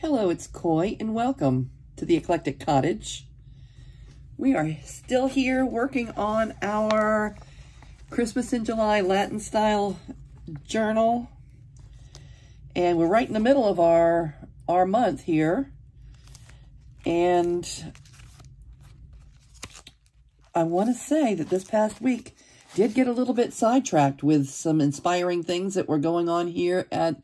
Hello, it's Coy, and welcome to the Eclectic Cottage. We are still here working on our Christmas in July Latin style journal. And we're right in the middle of our month here. And I want to say that this past week did get a little bit sidetracked with some inspiring things that were going on here at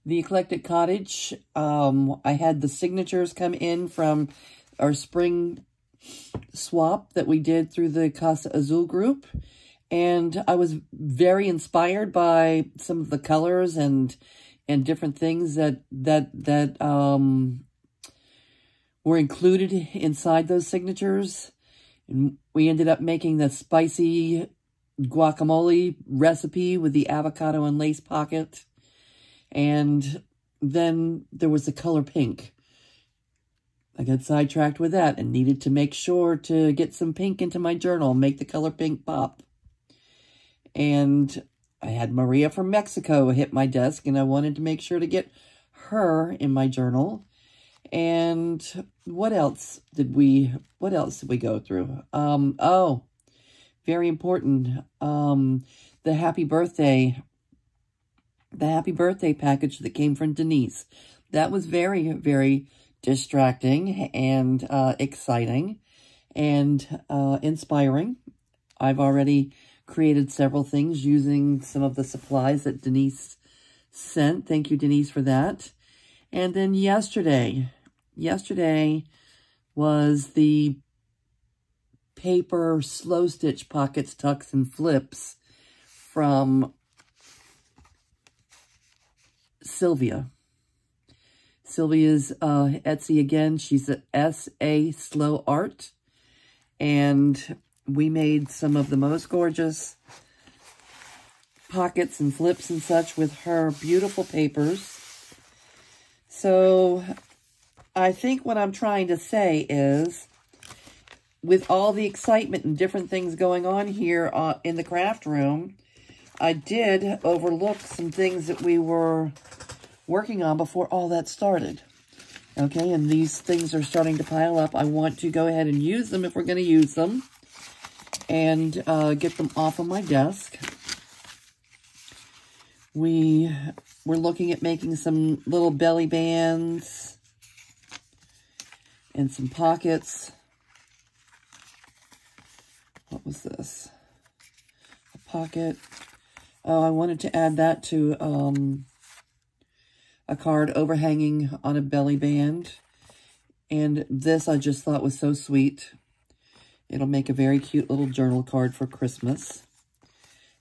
the Eclectic Cottage. I had the signatures come in from our spring swap that we did through the Casa Azul group. And I was very inspired by some of the colors and different things that were included inside those signatures. And we ended up making the spicy guacamole recipe with the avocado and lace pocket. And then there was the color pink. I got sidetracked with that and needed to make sure to get some pink into my journal, make the color pink pop. And I had Maria from Mexico hit my desk, and I wanted to make sure to get her in my journal. And what else did we go through? Oh, very important. The happy birthday package that came from Denise. That was very, very distracting and exciting and inspiring. I've already created several things using some of the supplies that Denise sent. Thank you, Denise, for that. And then yesterday was the paper slow stitch pockets, tucks, and flips from Sylvia. Sylvia's Etsy again. She's at S.A. Slow Art. And we made some of the most gorgeous pockets and flips and such with her beautiful papers. So I think what I'm trying to say is, with all the excitement and different things going on here in the craft room, I did overlook some things that we were working on before all that started. Okay, and these things are starting to pile up. I want to go ahead and use them if we're going to use them, and get them off of my desk. We were looking at making some little belly bands and some pockets. What was this? A pocket. Oh, I wanted to add that to a card overhanging on a belly band. And this I just thought was so sweet. It'll make a very cute little journal card for Christmas.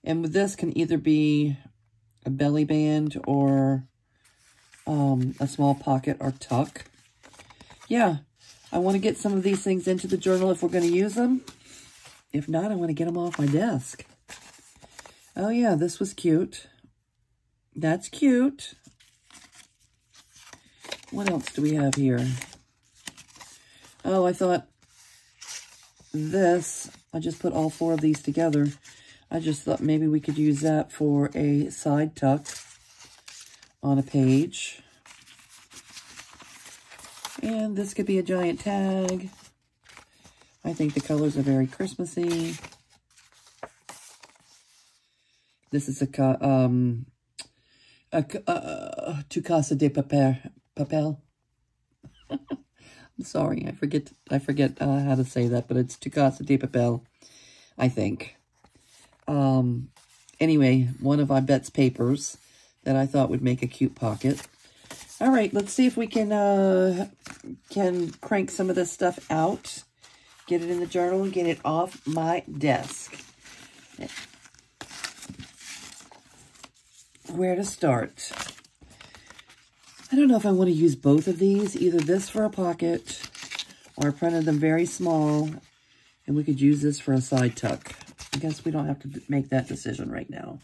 And with this can either be a belly band or a small pocket or tuck. Yeah, I want to get some of these things into the journal if we're going to use them. If not, I want to get them off my desk. Oh yeah, this was cute. That's cute. What else do we have here? Oh, I thought this, I just put all four of these together. I just thought maybe we could use that for a side tuck on a page. And this could be a giant tag. I think the colors are very Christmassy. This is a Tu Casa de Papel. I'm sorry, I forget how to say that, but it's Tu Casa de Papel, I think. Anyway, one of Ibette's papers that I thought would make a cute pocket. All right, let's see if we can crank some of this stuff out, get it in the journal, and get it off my desk. Where to start? I don't know if I want to use both of these, either this for a pocket, or I printed them very small, and we could use this for a side tuck. I guess we don't have to make that decision right now.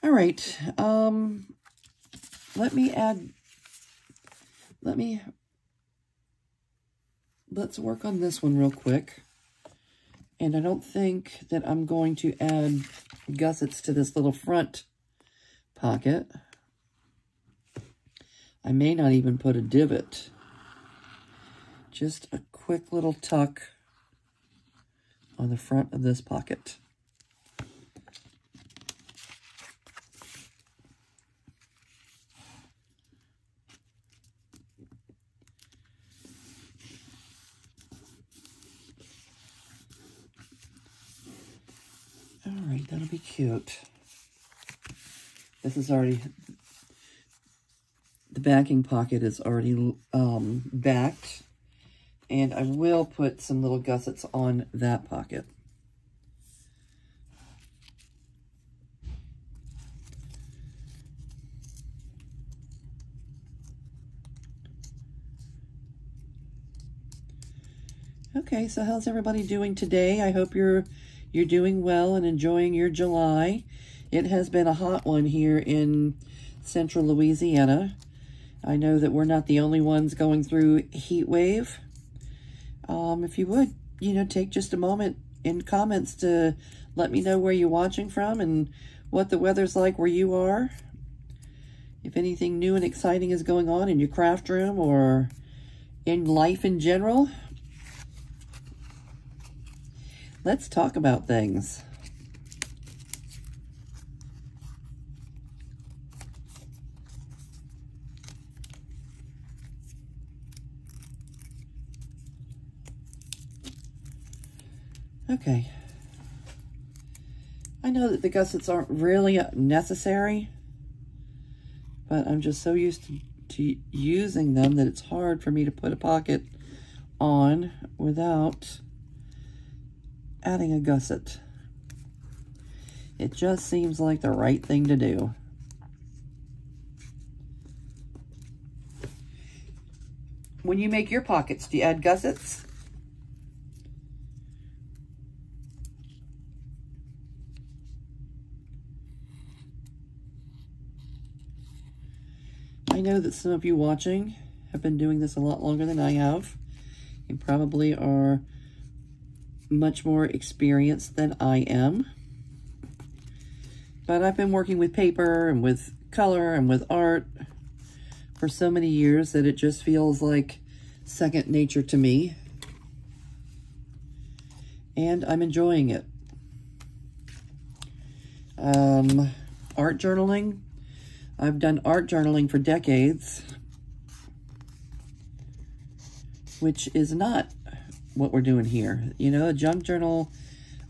All right, let's work on this one real quick. And I don't think that I'm going to add gussets to this little front pocket. I may not even put a divot. Just a quick little tuck on the front of this pocket. All right, that'll be cute. This is already, the backing pocket is already backed, and I will put some little gussets on that pocket. Okay, so how's everybody doing today? I hope you're doing well and enjoying your July. It has been a hot one here in central Louisiana. I know that we're not the only ones going through heat wave. If you would, take just a moment in comments to let me know where you're watching from and what the weather's like where you are. If anything new and exciting is going on in your craft room or in life in general. Let's talk about things. Okay. I know that the gussets aren't really necessary, but I'm just so used to using them that it's hard for me to put a pocket on without adding a gusset. It just seems like the right thing to do. When you make your pockets, do you add gussets? I know that some of you watching have been doing this a lot longer than I have. You probably are much more experienced than I am. But I've been working with paper and with color and with art for so many years that it just feels like second nature to me. And I'm enjoying it. Art journaling. I've done art journaling for decades, which is not what we're doing here. A junk journal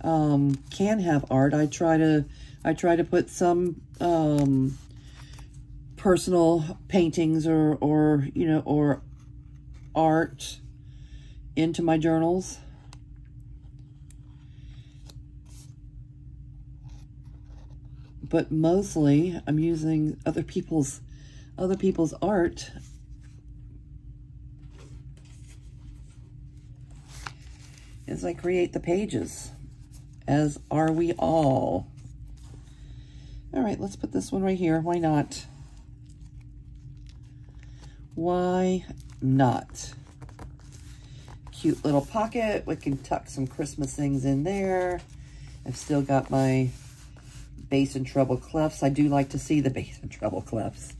can have art. I try to put some personal paintings or art into my journals. But mostly I'm using other people's art as I create the pages, as are we all. All right, let's put this one right here. Why not? Why not? Cute little pocket. We can tuck some Christmas things in there. I've still got my bass and treble clefs. I do like to see the bass and treble clefs.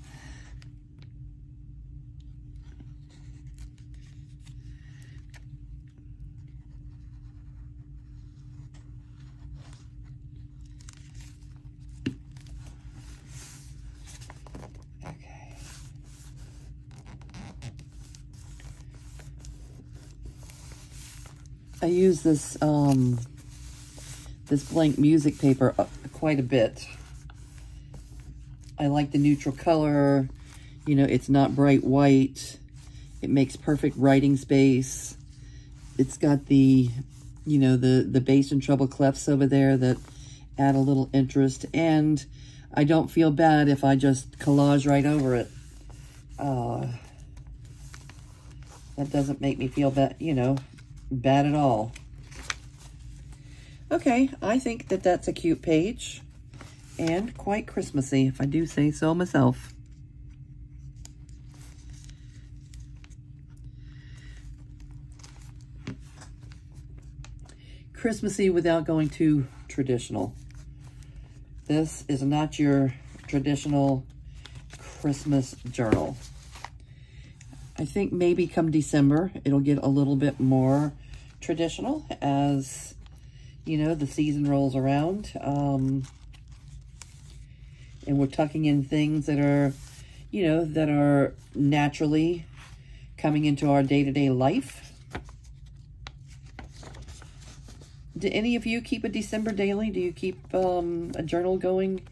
Okay. I use this this blank music paper quite a bit. I like the neutral color. It's not bright white. It makes perfect writing space. It's got the, the bass and treble clefs over there that add a little interest. And I don't feel bad if I just collage right over it. That doesn't make me feel bad, bad at all. Okay, I think that that's a cute page and quite Christmassy, if I do say so myself. Christmassy without going too traditional. This is not your traditional Christmas journal. I think maybe come December, it'll get a little bit more traditional as, you know, the season rolls around. And we're tucking in things that are, you know, that are naturally coming into our day-to-day life. Do any of you keep a December daily? Do you keep a journal going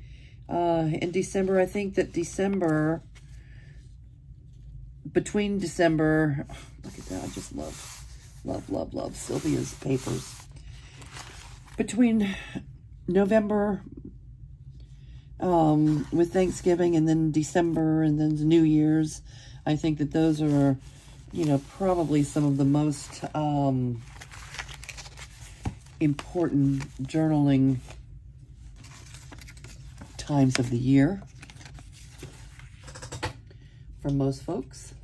in December? I think that December, between December, look at that, I just love Sylvia's papers. Between November with Thanksgiving and then December and then the New Year's, I think that those are, you know, probably some of the most important journaling times of the year for most folks.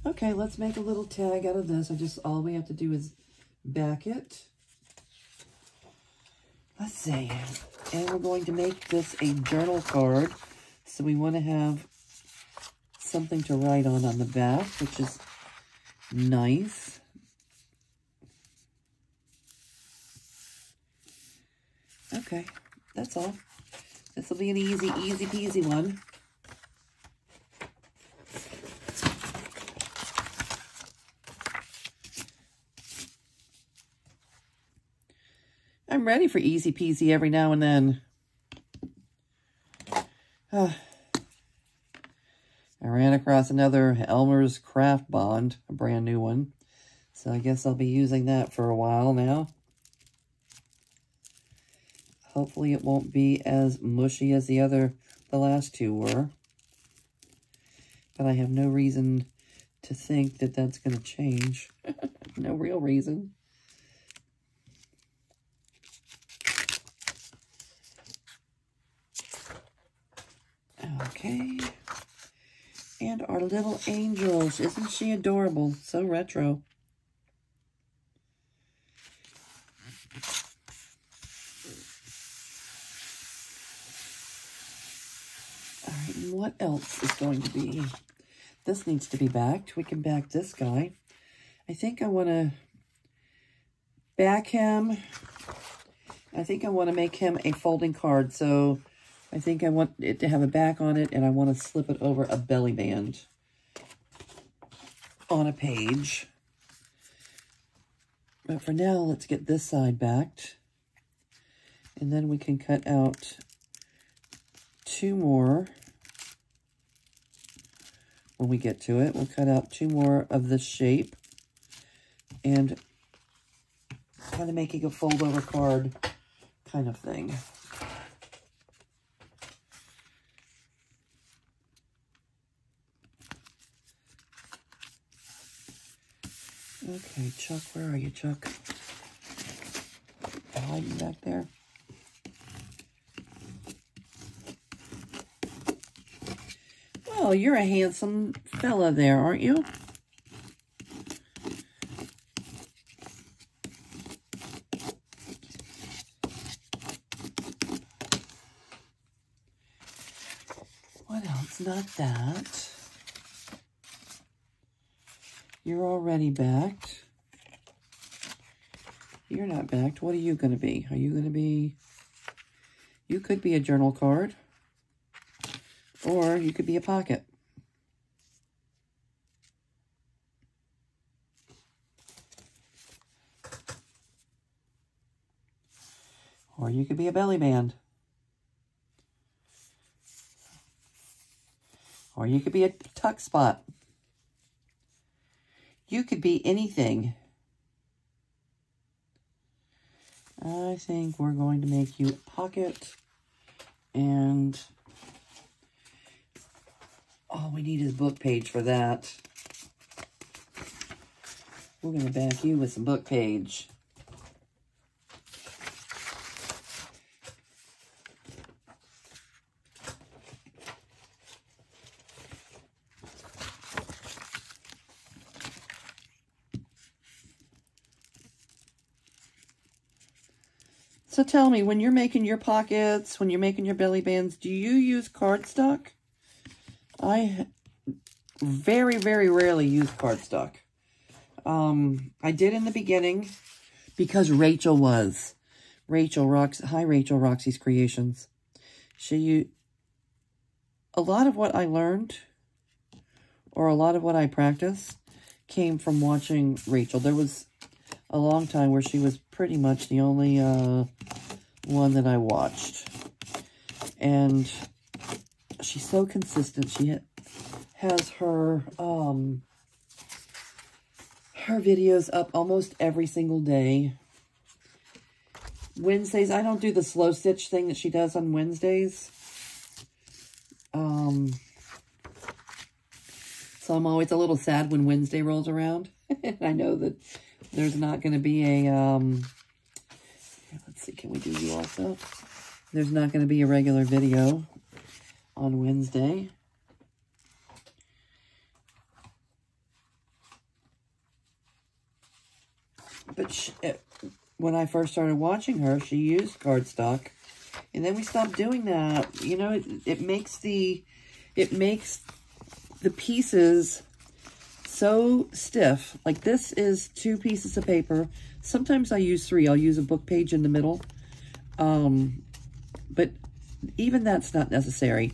Okay, let's make a little tag out of this. All we have to do is back it. Let's see. And we're going to make this a journal card. So we want to have something to write on the back, which is nice. Okay, that's all. This will be an easy peasy one. I'm ready for easy peasy every now and then. I ran across another Elmer's Craft Bond, a brand new one. So I guess I'll be using that for a while now. Hopefully it won't be as mushy as the last two were. But I have no reason to think that that's going to change. No real reason. Okay. And our little angels. Isn't she adorable? So retro. What else is going to be? This needs to be backed. We can back this guy. I think I want to back him. I think I want to make him a folding card. So I think I want it to have a back on it, and I want to slip it over a belly band on a page. But for now, let's get this side backed. And then we can cut out two more. When we get to it, we'll cut out two more of this shape and kind of making a fold over card kind of thing. Okay, Chuck, where are you, Chuck? Hiding back there. Well, you're a handsome fella there, aren't you? What else? Not that. You're already backed. You're not backed. What are you going to be? Are you going to be... You could be a journal card. Or you could be a pocket. Or you could be a belly band. Or you could be a tuck spot. You could be anything. I think we're going to make you a pocket. And all we need is a book page for that. We're going to back you with some book page. So tell me, when you're making your pockets, when you're making your belly bands, do you use cardstock? I very, very rarely use cardstock. I did in the beginning because Rachel was. Hi Rachel, Roxy's Creations. A lot of what I learned, or a lot of what I practiced, came from watching Rachel. There was a long time where she was pretty much the only one that I watched. And she's so consistent. She has her videos up almost every single day. Wednesdays, I don't do the slow stitch thing that she does on Wednesdays. So I'm always a little sad when Wednesday rolls around. And I know that there's not going to be a, let's see, can we do you also? There's not going to be a regular video on Wednesday. But when I first started watching her, she used cardstock. And then we stopped doing that. You know, it makes the pieces so stiff. Like this is 2 pieces of paper. Sometimes I use 3. I'll use a book page in the middle. But even that's not necessary.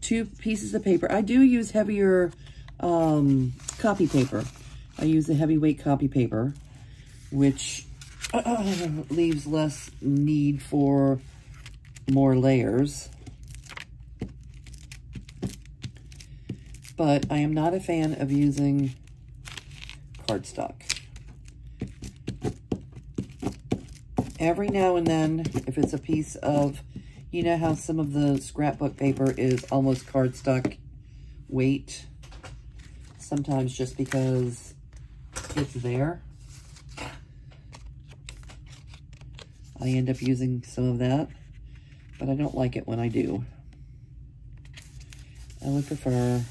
2 pieces of paper. I do use heavier copy paper. I use a heavyweight copy paper, which leaves less need for more layers. But I am not a fan of using cardstock. Every now and then, if it's a piece of, you know how some of the scrapbook paper is almost cardstock weight, sometimes just because it's there, I end up using some of that, but I don't like it when I do. I would prefer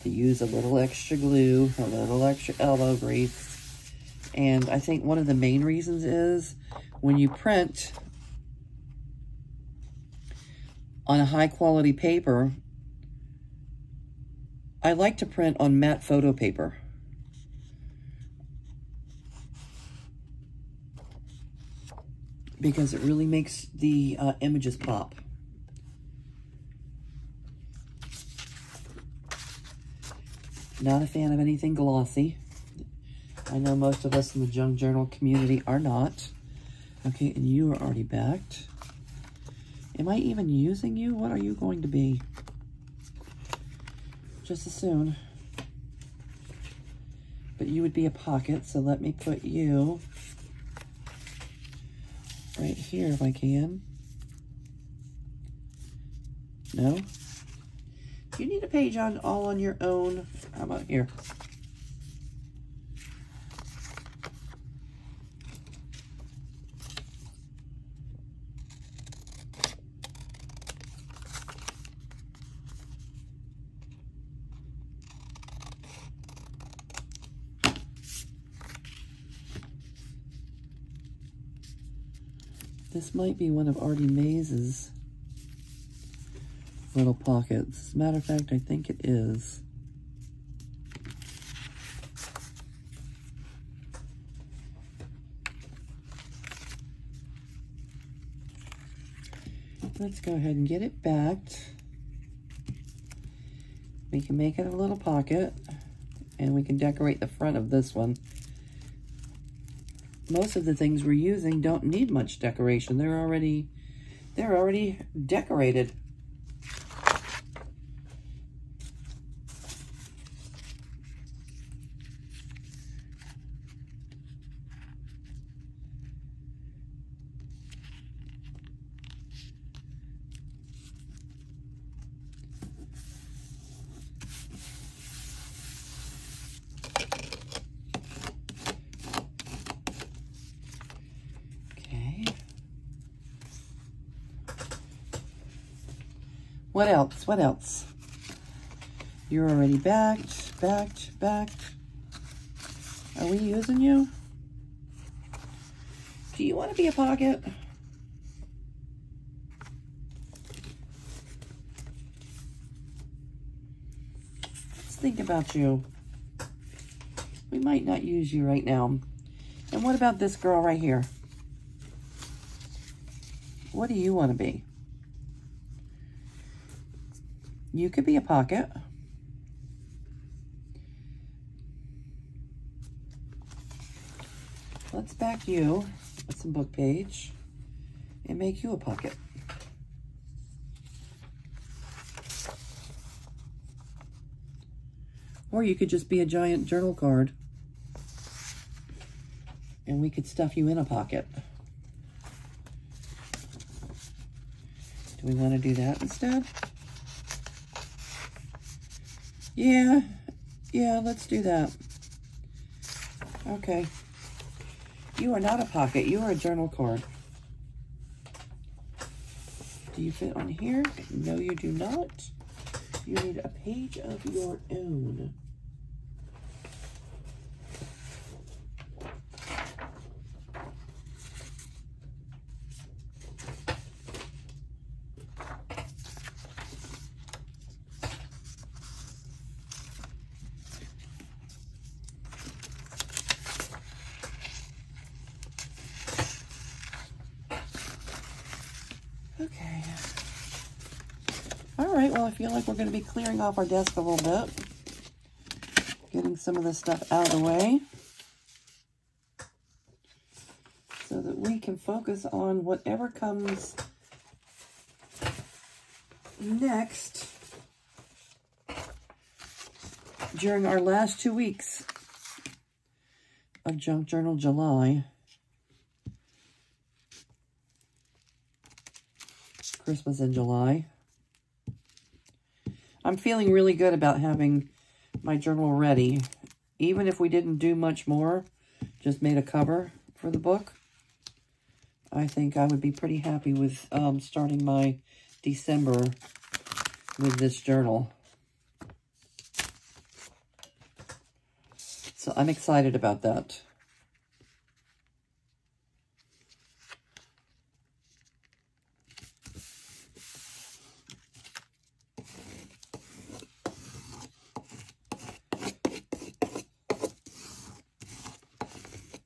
to use a little extra glue, a little extra elbow grease. And I think one of the main reasons is when you print on a high quality paper, I like to print on matte photo paper. Because it really makes the images pop. Not a fan of anything glossy. I know most of us in the junk journal community are not. Okay, and you are already backed. Am I even using you? What are you going to be? Just as soon. But you would be a pocket, so let me put you right here if I can. No? You need a page all on your own. How about here? This might be one of Artie Mays' little pockets. As a matter of fact, I think it is. Let's go ahead and get it backed. We can make it a little pocket, and we can decorate the front of this one. Most of the things we're using don't need much decoration. They're already decorated. What else? What else? You're already backed. Are we using you? Do you want to be a pocket? think about you. We might not use you right now. And what about this girl right here? What do you want to be? You could be a pocket. Let's back you with some book page and make you a pocket. Or you could just be a giant journal card and we could stuff you in a pocket. Do we want to do that instead? Yeah, let's do that. Okay. You are not a pocket, you are a journal card. Do you fit on here? No, you do not. You need a page of your own. Okay. All right, well, I feel like we're going to be clearing off our desk a little bit. Getting some of this stuff out of the way. So that we can focus on whatever comes next during our last 2 weeks of Junk Journal July. Christmas in July. I'm feeling really good about having my journal ready. Even if we didn't do much more, just made a cover for the book, I think I would be pretty happy with starting my December with this journal. So I'm excited about that.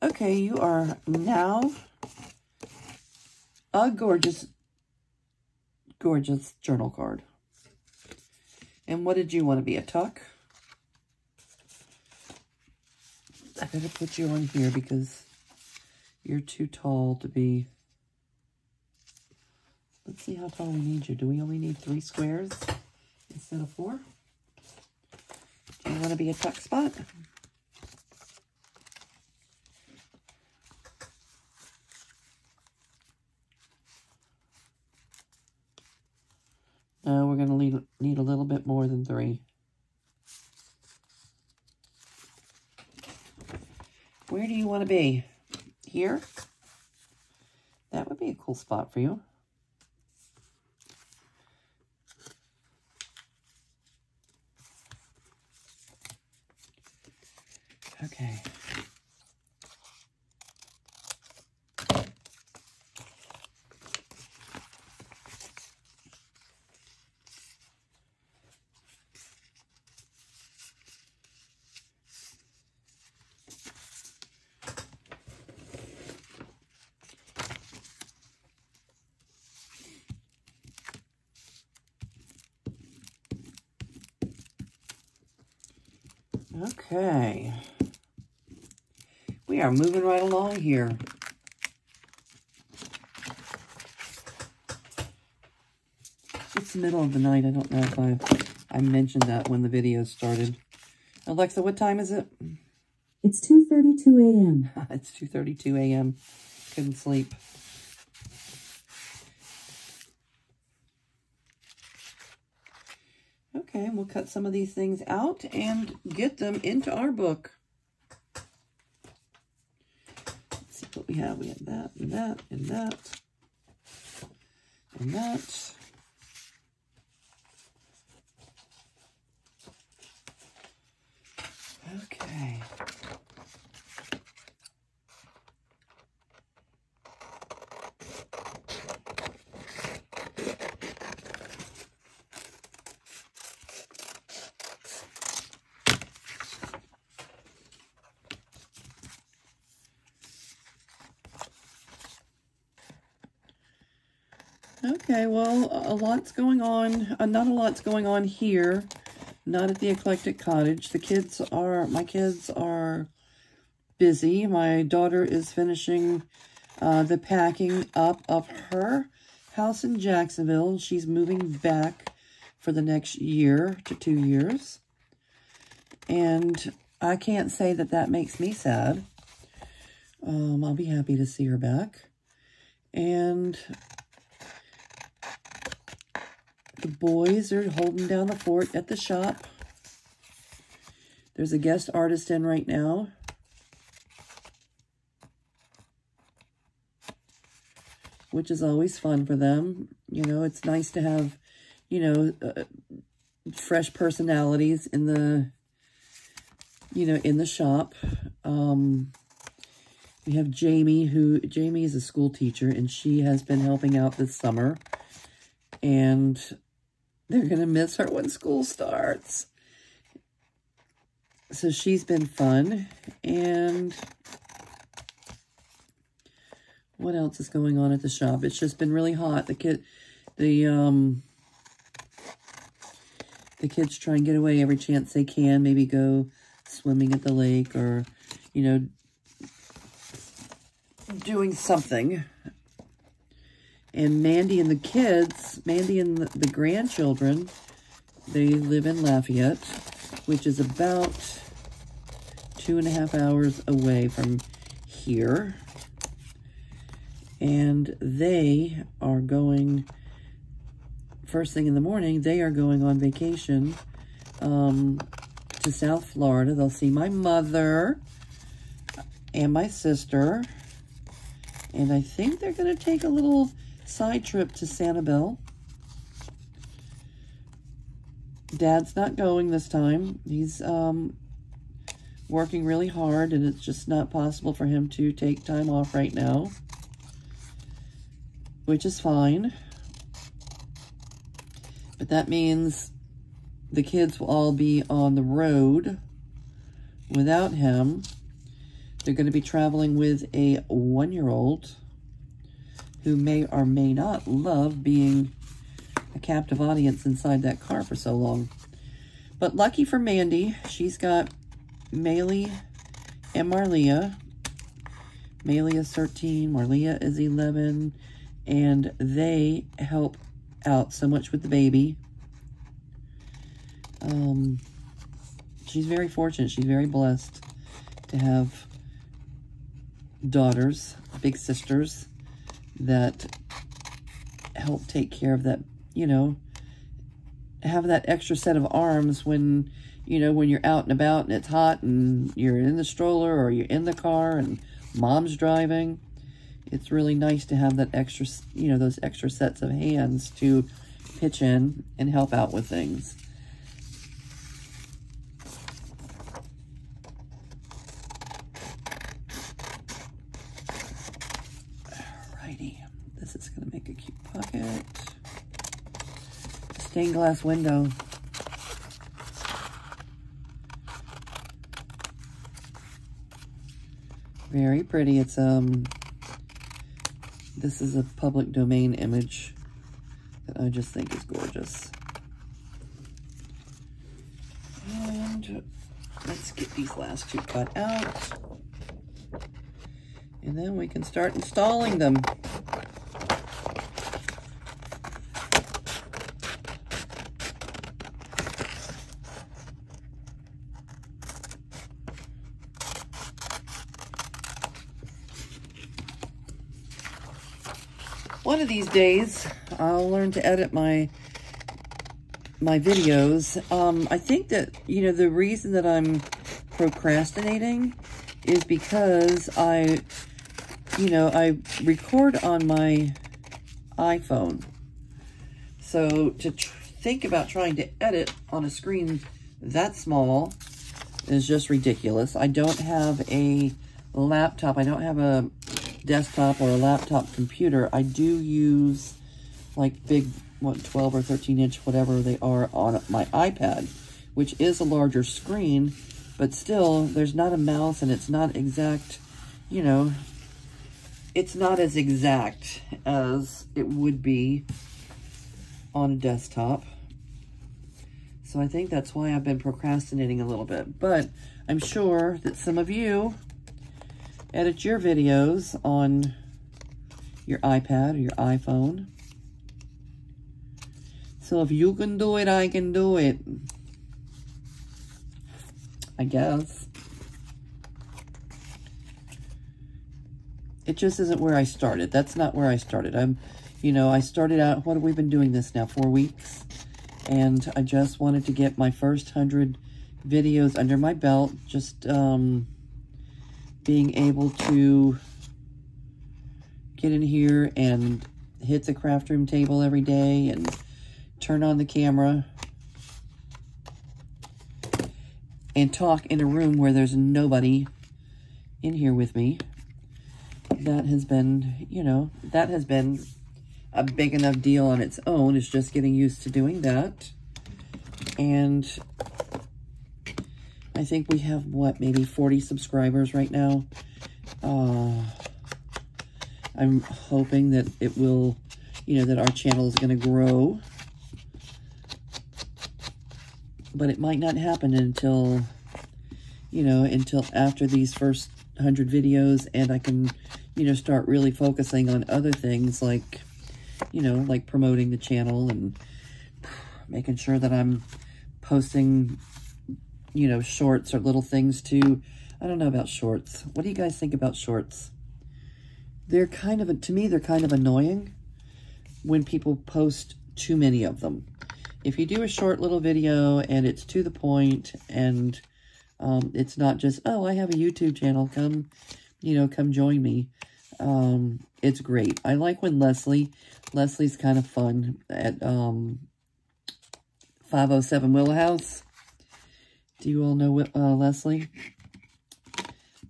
Okay, you are now a gorgeous, gorgeous journal card. And what did you want to be, a tuck? I better put you on here because you're too tall to be... Let's see how tall we need you. Do we only need 3 squares instead of 4? Do you want to be a tuck spot? No, we're going to need a little bit more than 3. Where do you want to be? Here? That would be a cool spot for you. Okay. Okay. We are moving right along here. It's the middle of the night. I don't know if I mentioned that when the video started. Alexa, what time is it? It's 2:32 a.m. It's 2:32 a.m. Couldn't sleep. Okay, we'll cut some of these things out and get them into our book. Let's see what we have. We have that and that and that and that. Okay. Okay, well, a lot's going on. Not a lot's going on here. Not at the Eclectic Cottage. My kids are busy. My daughter is finishing the packing up of her house in Jacksonville. She's moving back for the next year to 2 years. And I can't say that that makes me sad. I'll be happy to see her back. And the boys are holding down the fort at the shop. There's a guest artist in right now. Which is always fun for them. You know, it's nice to have, you know, fresh personalities in the, you know, in the shop. We have Jamie, Jamie is a school teacher, and she has been helping out this summer. And they're going to miss her when school starts. So she's been fun. And what else is going on at the shop? It's just been really hot. The kids try and get away every chance they can. Maybe go swimming at the lake or, you know, doing something. And Mandy and the kids, Mandy and the grandchildren, they live in Lafayette, which is about 2.5 hours away from here. And they are going, first thing in the morning, they are going on vacation to South Florida. They'll see my mother and my sister. And I think they're going to take a little side trip to Sanibel. Dad's not going this time. He's working really hard, and it's just not possible for him to take time off right now, which is fine. But that means the kids will all be on the road without him. They're going to be traveling with a 1-year-old who may or may not love being a captive audience inside that car for so long. But lucky for Mandy, she's got Maylee and Marlia. Maylee is 13, Marlia is 11, and they help out so much with the baby. She's very fortunate. She's very blessed to have daughters, big sisters, that help take care of that, you know, have that extra set of arms when, you know, when you're out and about and it's hot and you're in the stroller or you're in the car and mom's driving. It's really nice to have that extra, you know, those extra sets of hands to pitch in and help out with things. This is going to make a cute pocket. Stained glass window. Very pretty. It's this is a public domain image that I just think is gorgeous. And let's get these last two cut out. And then we can start installing them. One of these days, I'll learn to edit my videos. I think that, you know, the reason that I'm procrastinating is because I record on my iPhone. So to think about trying to edit on a screen that small is just ridiculous. I don't have a laptop. I don't have a desktop or a laptop computer. I do use like big, 12 or 13 inch, whatever they are, on my iPad, which is a larger screen, but still there's not a mouse and it's not exact, you know, it's not as exact as it would be on a desktop. So I think that's why I've been procrastinating a little bit. But I'm sure that some of you edit your videos on your iPad or your iPhone. So if you can do it, I can do it. I guess. It just isn't where I started. That's not where I started. I started out, what have we been doing this now, 4 weeks? And I just wanted to get my first 100 videos under my belt. Just being able to get in here and hit the craft room table every day and turn on the camera and talk in a room where there's nobody in here with me. That has been, that has been a big enough deal on its own. It's just getting used to doing that. And I think we have, what, maybe 40 subscribers right now. I'm hoping that it will, that our channel is going to grow. But it might not happen until, until after these first 100 videos, and I can, start really focusing on other things like, like promoting the channel and making sure that I'm posting, shorts or little things too. I don't know about shorts. What do you guys think about shorts? They're to me, they're kind of annoying when people post too many of them. If you do a short little video and it's to the point and it's not just, oh, I have a YouTube channel, come join me. It's great. I like when Leslie's kind of fun at 507 Willow House. Do you all know Leslie?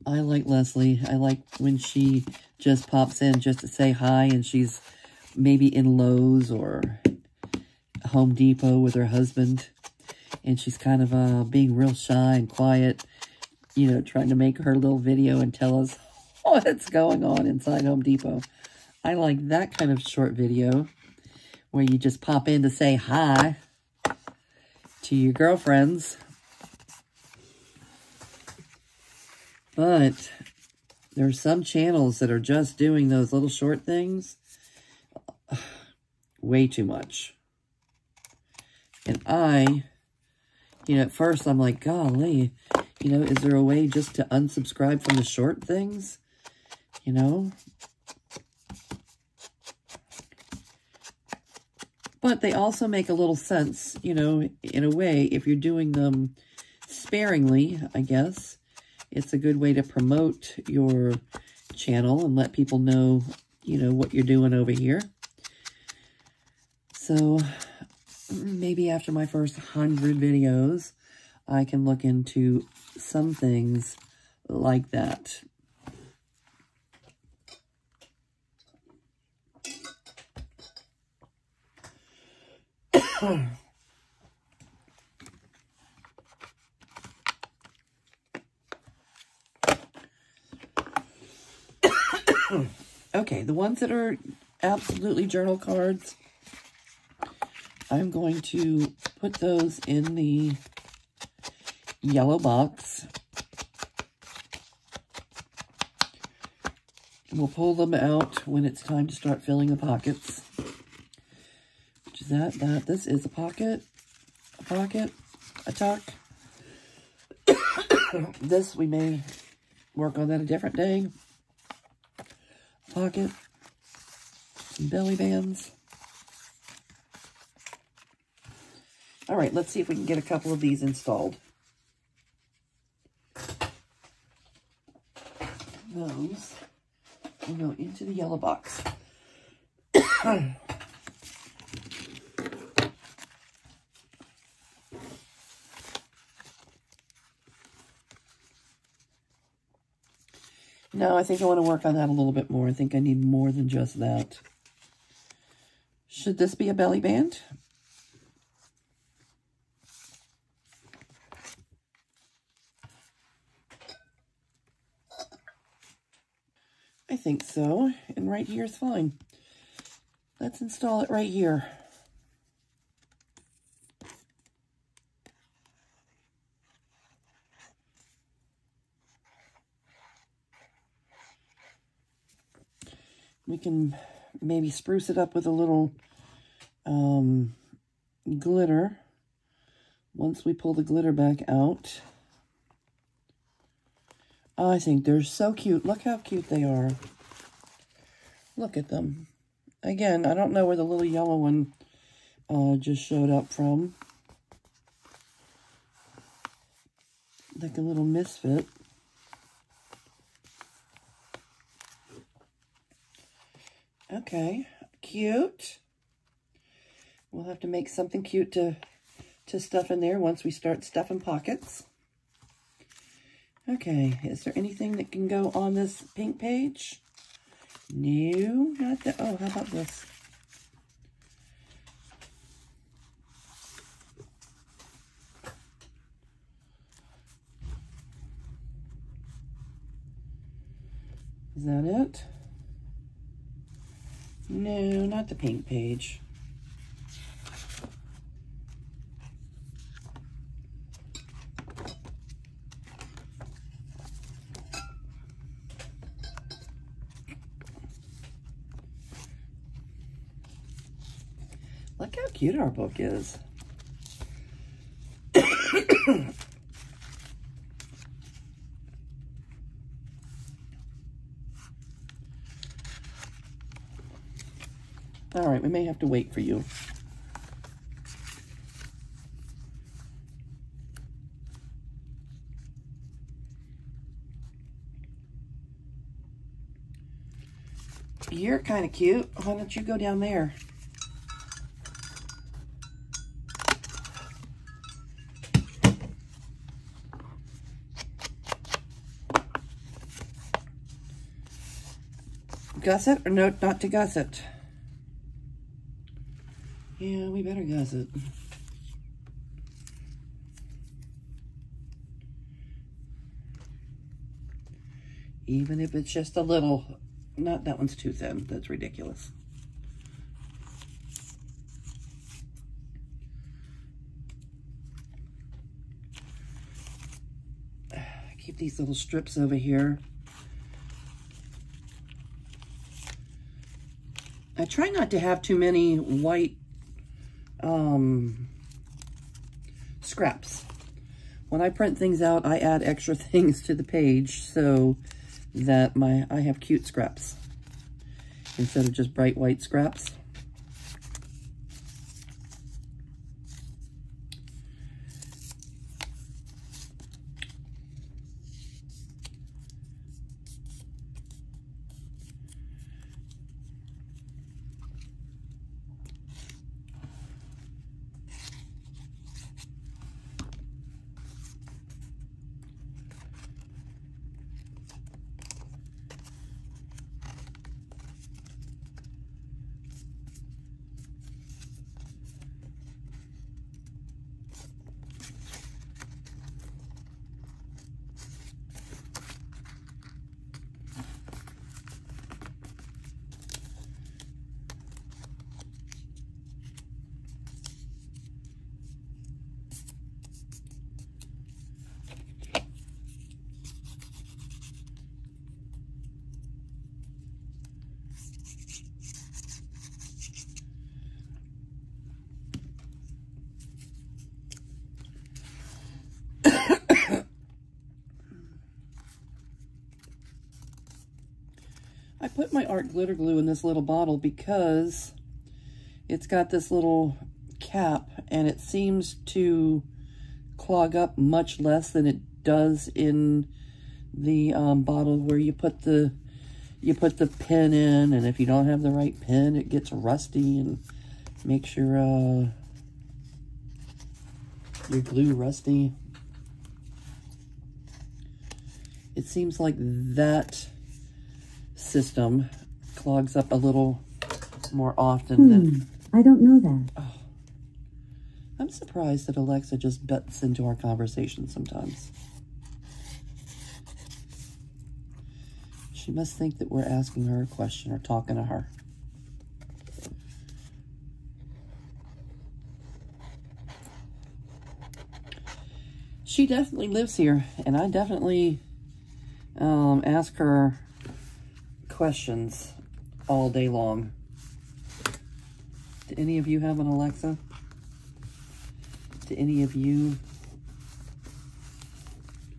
I like Leslie. I like when she just pops in just to say hi, and she's maybe in Lowe's or Home Depot with her husband, and she's kind of being real shy and quiet, trying to make her little video and tell us what's going on inside Home Depot. I like that kind of short video where you just pop in to say hi to your girlfriends. But there's some channels that are just doing those little short things way too much. And at first I'm like, golly, is there a way just to unsubscribe from the short things? But they also make a little sense, in a way, if you're doing them sparingly, I guess. It's a good way to promote your channel and let people know, what you're doing over here. So maybe after my first 100 videos, I can look into some things like that. Okay, the ones that are absolutely journal cards, I'm going to put those in the yellow box. We'll pull them out when it's time to start filling the pockets. Which is that. This is a pocket, a tuck. This, we may work on that a different day. Pocket, some belly bands. All right, let's see if we can get a couple of these installed. Those will go into the yellow box. No, I think I want to work on that a little bit more. I think I need more than just that. Should this be a belly band? I think so. And right here is fine. Let's install it right here. We can maybe spruce it up with a little glitter once we pull the glitter back out. I think they're so cute. Look how cute they are. Look at them. Again, I don't know where the little yellow one just showed up from. Like a little misfit. Okay, cute. We'll have to make something cute to stuff in there once we start stuffing pockets. Okay, is there anything that can go on this pink page? No, not that. Oh, how about this? Is that it? No, not the pink page. Look how cute our book is. All right, we may have to wait for you. You're kind of cute. Why don't you go down there? Gusset or no, not to gusset? Yeah, we better gusset. Even if it's just a little. Not that one's too thin. That's ridiculous. Keep these little strips over here. I try not to have too many white scraps. When I print things out, I add extra things to the page so that I have cute scraps instead of just bright white scraps. I put my art glitter glue in this little bottle because it's got this little cap and it seems to clog up much less than it does in the bottle where you put the pin in, and if you don't have the right pin, it gets rusty and makes your glue rusty. It seems like that system clogs up a little more often than... I don't know that. Oh, I'm surprised that Alexa just butts into our conversation sometimes. She must think that we're asking her a question or talking to her. She definitely lives here, and I definitely ask her questions all day long. Do any of you have an Alexa? Do any of you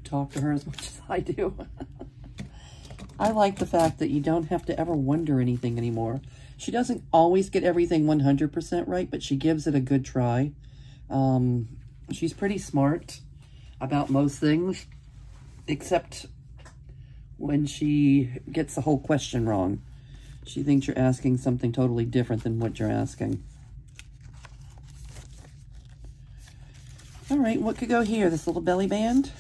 talk to her as much as I do? I like the fact that you don't have to ever wonder anything anymore. She doesn't always get everything 100% right, but she gives it a good try. She's pretty smart about most things, except when she gets the whole question wrong. She thinks you're asking something totally different than what you're asking. All right, what could go here? This little belly band?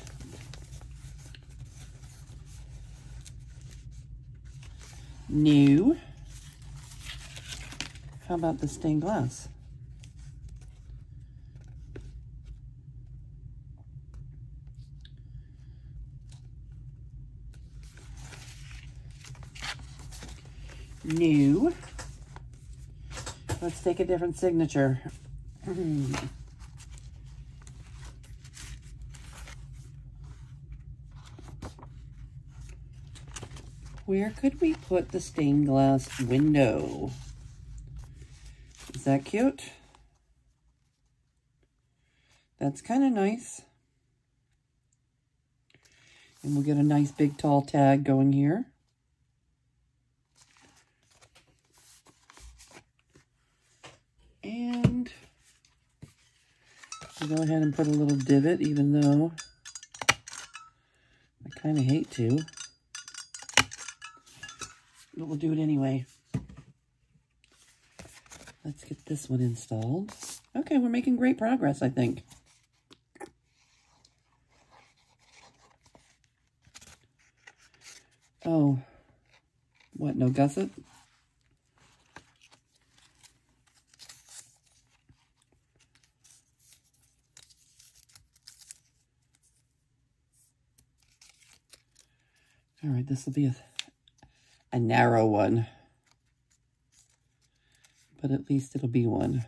New. How about the stained glass? New. Let's take a different signature. Where could we put the stained glass window? Is that cute? That's kind of nice. And we'll get a nice big tall tag going here. And we'll go ahead and put a little divot, even though I kind of hate to. But we'll do it anyway. Let's get this one installed. Okay, we're making great progress, I think. Oh, what, no gusset? All right, this will be a narrow one, but at least it'll be one.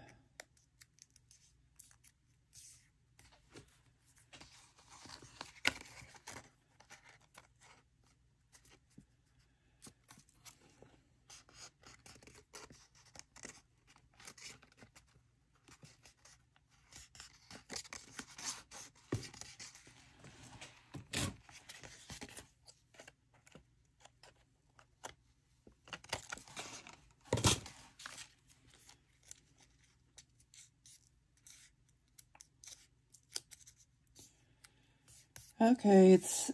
Okay, it's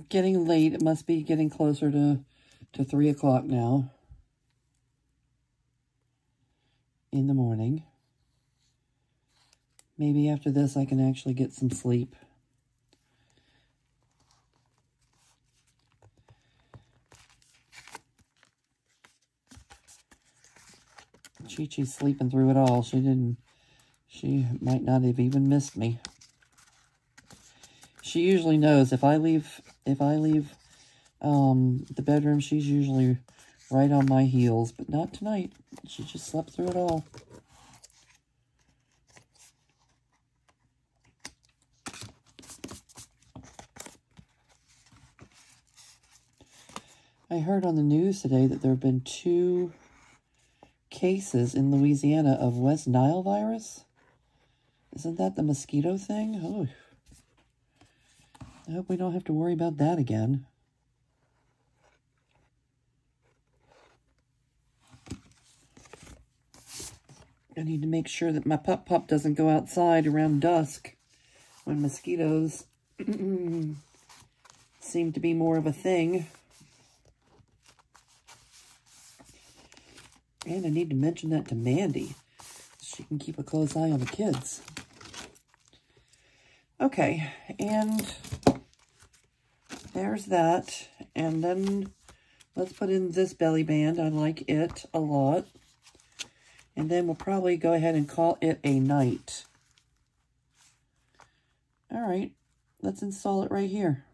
getting late. It must be getting closer to 3 o'clock now in the morning. Maybe after this I can actually get some sleep. Chi-Chi's sleeping through it all. She might not have even missed me. She usually knows if I leave the bedroom, she's usually right on my heels, but not tonight. She just slept through it all. I heard on the news today that there have been 2 cases in Louisiana of West Nile virus. Isn't that the mosquito thing? Oh, I hope we don't have to worry about that again. I need to make sure that my pup doesn't go outside around dusk when mosquitoes seem to be more of a thing. And I need to mention that to Mandy, so she can keep a close eye on the kids. Okay, and there's that. And then let's put in this belly band. I like it a lot. And then we'll probably go ahead and call it a night. All right, let's install it right here.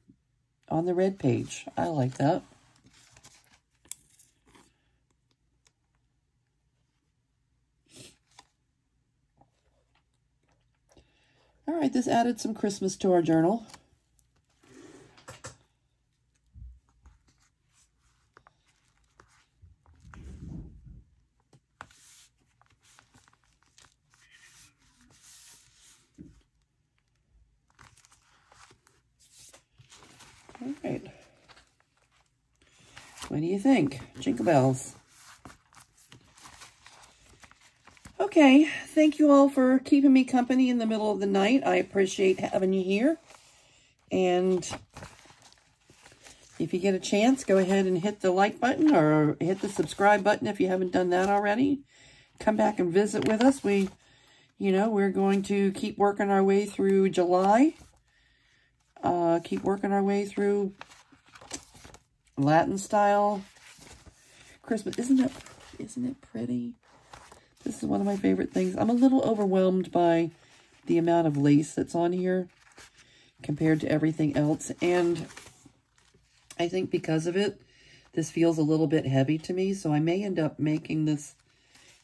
on the red page. I like that. All right, this added some Christmas to our journal. All right. What do you think? Jingle bells. Okay, thank you all for keeping me company in the middle of the night. I appreciate having you here. And if you get a chance, go ahead and hit the like button or hit the subscribe button if you haven't done that already. Come back and visit with us. We're going to keep working our way through July. Keep working our way through Latin style Christmas. Isn't it pretty? This is one of my favorite things. I'm a little overwhelmed by the amount of lace that's on here compared to everything else. And I think because of it, this feels a little bit heavy to me. So I may end up making this,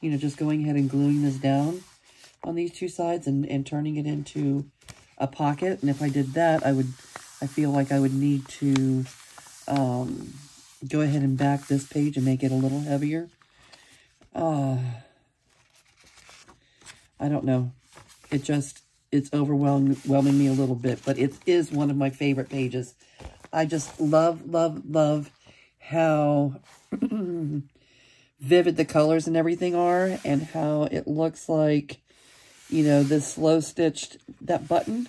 just going ahead and gluing this down on these two sides and turning it into a pocket. And if I did that, I feel like I would need to go ahead and back this page and make it a little heavier. I don't know. It's overwhelming me a little bit, but it is one of my favorite pages. I just love, love, love how vivid the colors and everything are, and how it looks like, this slow stitched, that button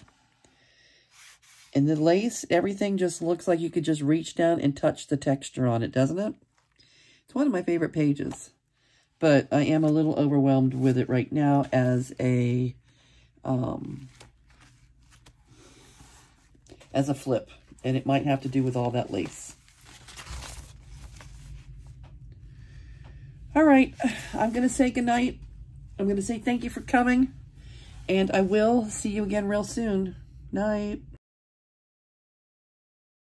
and the lace, everything just looks like you could just reach down and touch the texture on it, doesn't it? It's one of my favorite pages. But I am a little overwhelmed with it right now as a flip. And it might have to do with all that lace. All right, I'm going to say goodnight. I'm going to say thank you for coming. And I will see you again real soon. Night.